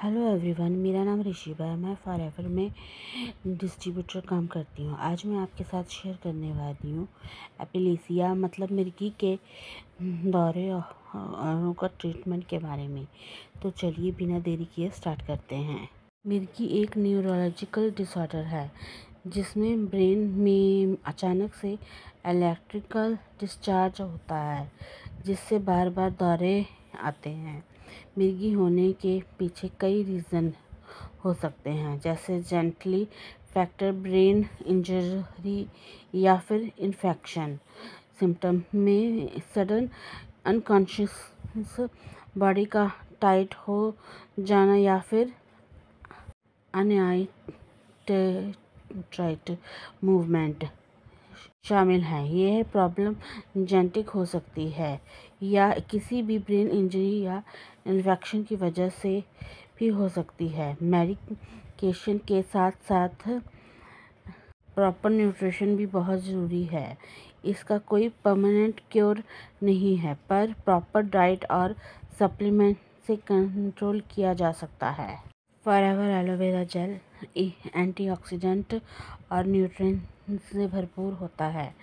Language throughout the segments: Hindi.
हेलो एवरीवन, मेरा नाम ऋषिबा है। मैं फॉरएवर में डिस्ट्रीब्यूटर काम करती हूँ। आज मैं आपके साथ शेयर करने वाली हूँ एपिलेसिया मतलब मिर्गी के दौरे औरों का ट्रीटमेंट के बारे में। तो चलिए बिना देरी किए स्टार्ट करते हैं। मिर्गी एक न्यूरोलॉजिकल डिसऑर्डर है जिसमें ब्रेन में अचानक से इलेक्ट्रिकल डिस्चार्ज होता है जिससे बार बार दौरे आते हैं। मिर्गी होने के पीछे कई रीज़न हो सकते हैं, जैसे जेनेटिक फैक्टर, ब्रेन इंजरी या फिर इन्फेक्शन। सिम्टम में सडन अनकॉन्शियस, बॉडी का टाइट हो जाना या फिर अनआइडेंटिफाइड मूवमेंट शामिल है। यह प्रॉब्लम जेनेटिक हो सकती है या किसी भी ब्रेन इंजरी या इन्फेक्शन की वजह से भी हो सकती है। मेडिकेशन के साथ साथ प्रॉपर न्यूट्रिशन भी बहुत ज़रूरी है। इसका कोई परमानेंट क्योर नहीं है, पर प्रॉपर डाइट और सप्लीमेंट से कंट्रोल किया जा सकता है। फॉरएवर एलोवेरा जेल एंटीऑक्सीडेंट और न्यूट्रिएंट्स से भरपूर होता है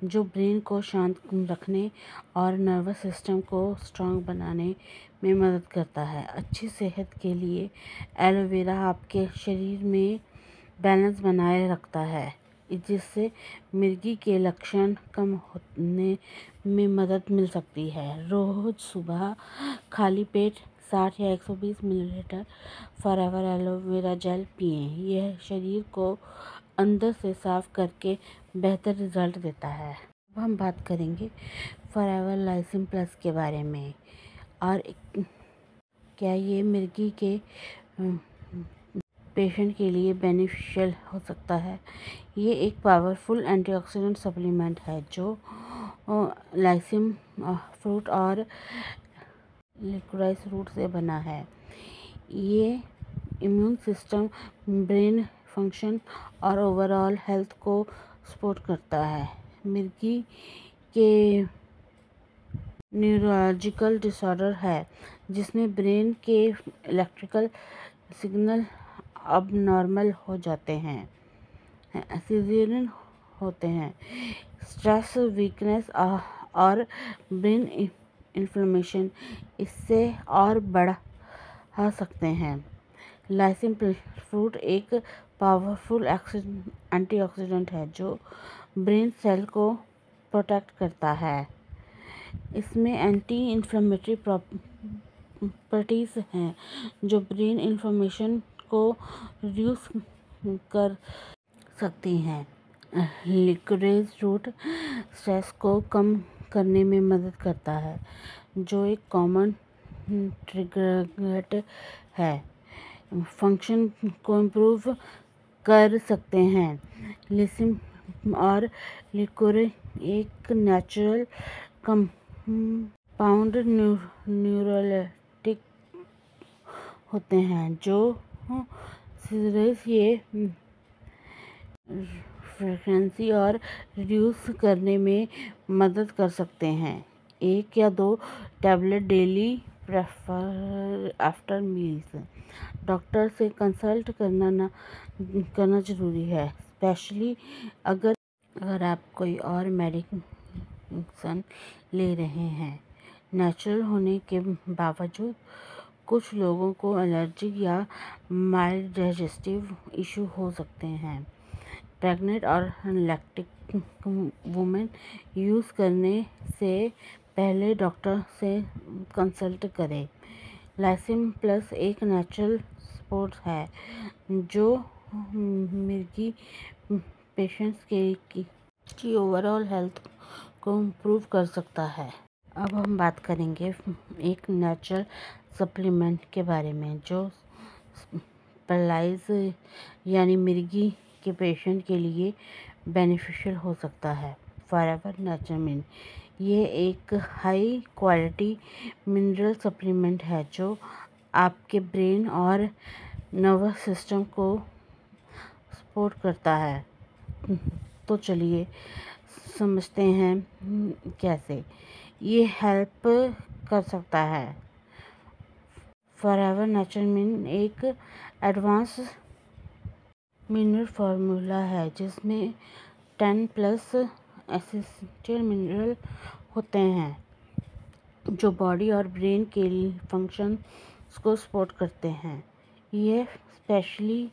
जो ब्रेन को शांत रखने और नर्वस सिस्टम को स्ट्रांग बनाने में मदद करता है। अच्छी सेहत के लिए एलोवेरा आपके शरीर में बैलेंस बनाए रखता है, जिससे मिर्गी के लक्षण कम होने में मदद मिल सकती है। रोज़ सुबह खाली पेट 60 या 120 मिलीलीटर फॉरएवर एलोवेरा जेल पिएं। यह शरीर को अंदर से साफ करके बेहतर रिजल्ट देता है। अब हम बात करेंगे फॉरएवर लाइसिन प्लस के बारे में और क्या ये मिर्गी के पेशेंट के लिए बेनिफिशियल हो सकता है। ये एक पावरफुल एंटीऑक्सीडेंट सप्लीमेंट है जो लाइसिन फ्रूट और लिकोराइस रूट से बना है। ये इम्यून सिस्टम, ब्रेन फंक्शन और ओवरऑल हेल्थ को सपोर्ट करता है। मिर्गी के न्यूरोलॉजिकल डिसऑर्डर है जिसमें ब्रेन के इलेक्ट्रिकल सिग्नल अबनॉर्मल हो जाते हैं, सीजरियन होते हैं, स्ट्रेस, वीकनेस और ब्रेन इन्फ्लेमेशन इससे और बढ़ा सकते हैं। लाइसिन फ्रूट एक पावरफुल एंटीऑक्सीडेंट है जो ब्रेन सेल को प्रोटेक्ट करता है। इसमें एंटी इन्फ्लेमेटरी प्रॉपर्टीज़ हैं जो ब्रेन इन्फ्लेमेशन को रिड्यूस कर सकती हैं। लिकोराइस रूट स्ट्रेस को कम करने में मदद करता है, जो एक कॉमन ट्रिगरेट है। फंक्शन को इम्प्रूव कर सकते हैं। लाइसिन और लिकोराइस एक नेचुरल कंपाउंड न्यूरोलेटिक होते हैं जो सीजरेस ये फ्रीक्वेंसी और रिड्यूस करने में मदद कर सकते हैं। 1 या 2 tablet daily prefer after meals. Doctor से कंसल्ट करना ज़रूरी है, स्पेशली अगर आप कोई और मेडिसिन ले रहे हैं। नेचुरल होने के बावजूद कुछ लोगों को एलर्जी या माइल्ड डाइजेस्टिव इशू हो सकते हैं। प्रेग्नेंट और लैक्टेटिंग वुमेन यूज़ करने से पहले डॉक्टर से कंसल्ट करें। लाइसिन प्लस एक नेचुरल सपोर्ट है जो मिर्गी पेशेंट्स की ओवरऑल हेल्थ को इम्प्रूव कर सकता है। अब हम बात करेंगे एक नेचुरल सप्लीमेंट के बारे में जो पैरालाइज यानी मिर्गी के पेशेंट के लिए बेनिफिशियल हो सकता है। फॉरएवर नेचुरमिन ये एक हाई क्वालिटी मिनरल सप्लीमेंट है जो आपके ब्रेन और नर्वस सिस्टम को सपोर्ट करता है। तो चलिए समझते हैं कैसे ये हेल्प कर सकता है। फॉरएवर नेचर मिन एक एडवांस मिनरल फार्मूला है जिसमें 10+ एसेंशियल मिनरल होते हैं जो बॉडी और ब्रेन के फंक्शंस को सपोर्ट करते हैं। यह स्पेशली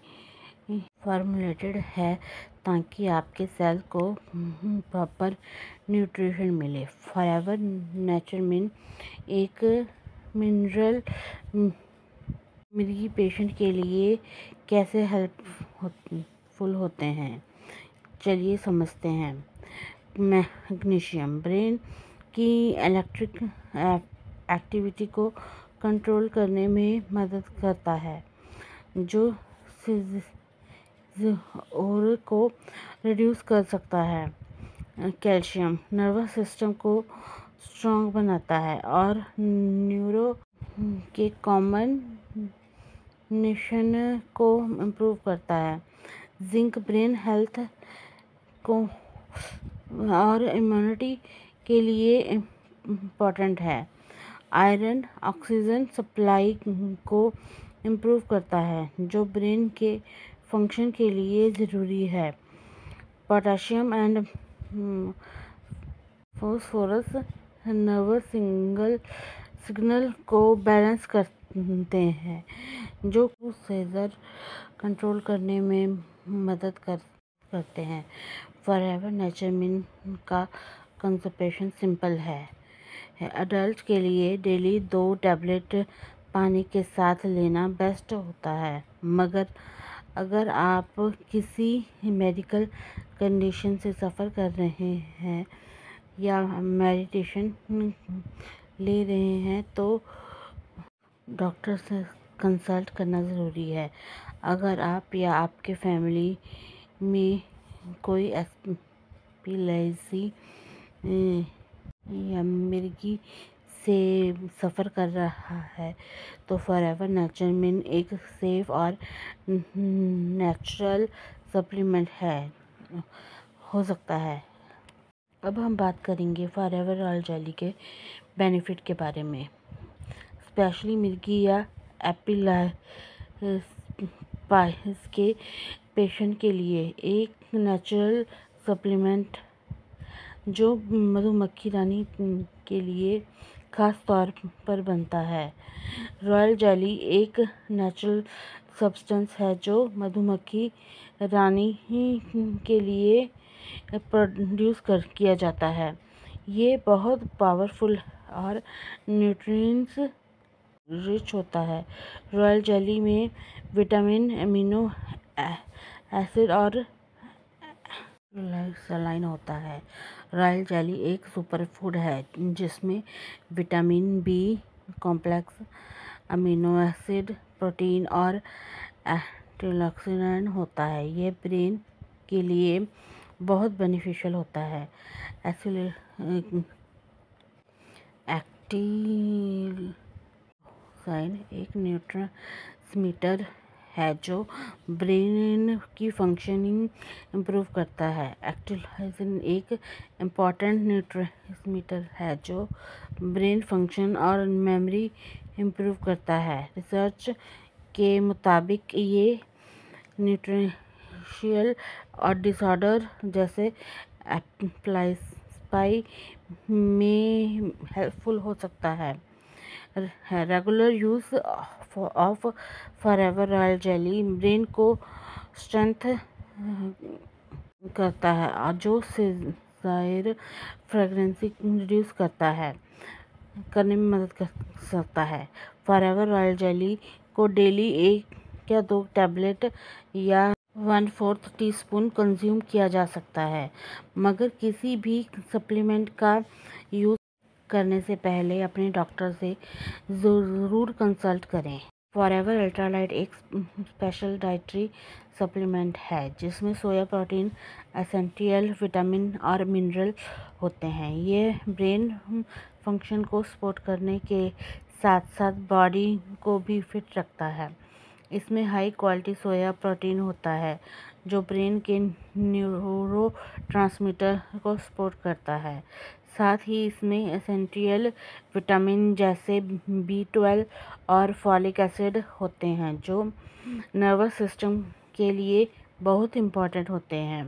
फार्मूलेटेड है ताकि आपके सेल को प्रॉपर न्यूट्रिशन मिले। फॉरएवर नेचर मिन एक मिनरल मिर्गी पेशेंट के लिए कैसे हेल्पफुल होते हैं, चलिए समझते हैं। मैग्नीशियम ब्रेन की इलेक्ट्रिक एक्टिविटी को कंट्रोल करने में मदद करता है, जो और को रिड्यूस कर सकता है। कैल्शियम नर्वस सिस्टम को स्ट्रॉन्ग बनाता है और न्यूरो के कॉम्बिनेशन को इम्प्रूव करता है। जिंक ब्रेन हेल्थ को और इम्यूनिटी के लिए इम्पोर्टेंट है। आयरन ऑक्सीजन सप्लाई को इम्प्रूव करता है, जो ब्रेन के फंक्शन के लिए ज़रूरी है। Potassium and phosphorus nervous signal को बैलेंस करते हैं, जो सेजर कंट्रोल करने में मदद करते हैं। फॉरएवर नेचर मिन का कंसंट्रेशन सिंपल है। एडल्ट के लिए डेली 2 टैबलेट पानी के साथ लेना बेस्ट होता है, मगर अगर आप किसी मेडिकल कंडीशन से सफ़र कर रहे हैं या मेडिटेशन ले रहे हैं तो डॉक्टर से कंसल्ट करना ज़रूरी है। अगर आप या आपके फैमिली में कोई एपिलेप्सी या मिर्गी से सफ़र कर रहा है तो फॉरएवर नेचर मिन एक सेफ और नेचुरल सप्लीमेंट हो सकता है। अब हम बात करेंगे फॉरएवर रॉयल जेली के बेनिफिट के बारे में। स्पेशली मिर्गी या एपिलेप्सी के पेशेंट के लिए एक नेचुरल सप्लीमेंट जो मधुमक्खी रानी के लिए खास तौर पर बनता है। रॉयल जेली एक नेचुरल सब्सटेंस है जो मधुमक्खी रानी के लिए प्रोड्यूस किया जाता है। ये बहुत पावरफुल और न्यूट्रिएंट्स रिच होता है। रॉयल जेली में विटामिन, अमीनो एसिड और सलाइन होता है। रॉयल जेली एक सुपर फूड है जिसमें vitamin B complex, amino acid, protein और एंटीऑक्सीडेंट होता है। ये ब्रेन के लिए बहुत बेनिफिशियल होता है। एक्टिनोसाइन एक न्यूरोट्रांसमीटर है जो ब्रेन की फंक्शनिंग इम्प्रूव करता है। एक्टिनोसाइन एक इम्पॉर्टेंट न्यूरोट्रांसमीटर है जो ब्रेन फंक्शन और मेमोरी इम्प्रूव करता है। रिसर्च के मुताबिक ये न्यूट्रिशनल और डिसऑर्डर जैसे एपिलेप्सी में हेल्पफुल हो सकता है। Regular use of forever royal jelly brain को स्ट्रेंथ करता है और जो सेजायर फ्रेगनेंसी रिड्यूस करने में मदद कर सकता है। फॉरएवर रॉयल जेली को डेली 1 या 2 टैबलेट या 1/4 टीस्पून कंज्यूम किया जा सकता है, मगर किसी भी सप्लीमेंट का यूज़ करने से पहले अपने डॉक्टर से ज़रूर कंसल्ट करें। फॉरएवर अल्ट्रालाइट एक स्पेशल डाइटरी सप्लीमेंट है जिसमें सोया प्रोटीन, एसेंशियल विटामिन और मिनरल होते हैं। ये ब्रेन फंक्शन को सपोर्ट करने के साथ साथ बॉडी को भी फिट रखता है। इसमें हाई क्वालिटी सोया प्रोटीन होता है जो ब्रेन के न्यूरोट्रांसमीटर को सपोर्ट करता है। साथ ही इसमें एसेंशियल विटामिन जैसे B12 और फॉलिक एसिड होते हैं जो नर्वस सिस्टम के लिए बहुत इम्पॉर्टेंट होते हैं।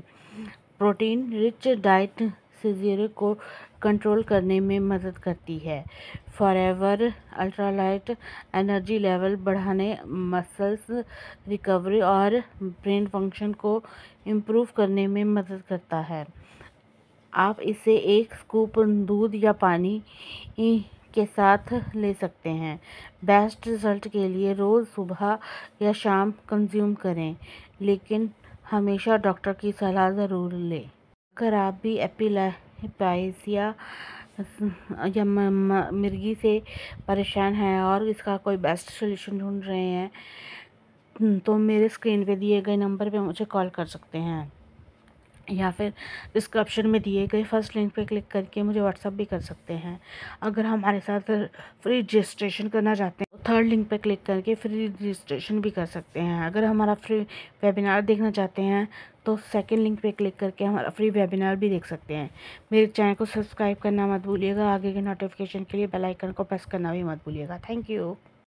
प्रोटीन रिच डाइट सीज़र को कंट्रोल करने में मदद करती है। फॉरएवर अल्ट्रालाइट एनर्जी लेवल बढ़ाने, मसल्स रिकवरी और ब्रेन फंक्शन को इम्प्रूव करने में मदद करता है। आप इसे एक स्कूप दूध या पानी के साथ ले सकते हैं। बेस्ट रिजल्ट के लिए रोज़ सुबह या शाम कंज्यूम करें, लेकिन हमेशा डॉक्टर की सलाह ज़रूर लें। अगर आप भी एपिलेप्सी या मिर्गी से परेशान हैं और इसका कोई बेस्ट सोल्यूशन ढूंढ रहे हैं, तो मेरे स्क्रीन पे दिए गए नंबर पे मुझे कॉल कर सकते हैं या फिर डिस्क्रिप्शन में दिए गए फर्स्ट लिंक पे क्लिक करके मुझे व्हाट्सअप भी कर सकते हैं। अगर हमारे साथ फ्री रजिस्ट्रेशन करना चाहते हैं तो थर्ड लिंक पे क्लिक करके फ्री रजिस्ट्रेशन भी कर सकते हैं। अगर हमारा फ्री वेबिनार देखना चाहते हैं तो सेकंड लिंक पे क्लिक करके हमारा फ्री वेबिनार भी देख सकते हैं। मेरे चैनल को सब्सक्राइब करना मत भूलिएगा। आगे के नोटिफिकेशन के लिए बेल आइकन को प्रेस करना भी मत भूलिएगा। Thank you.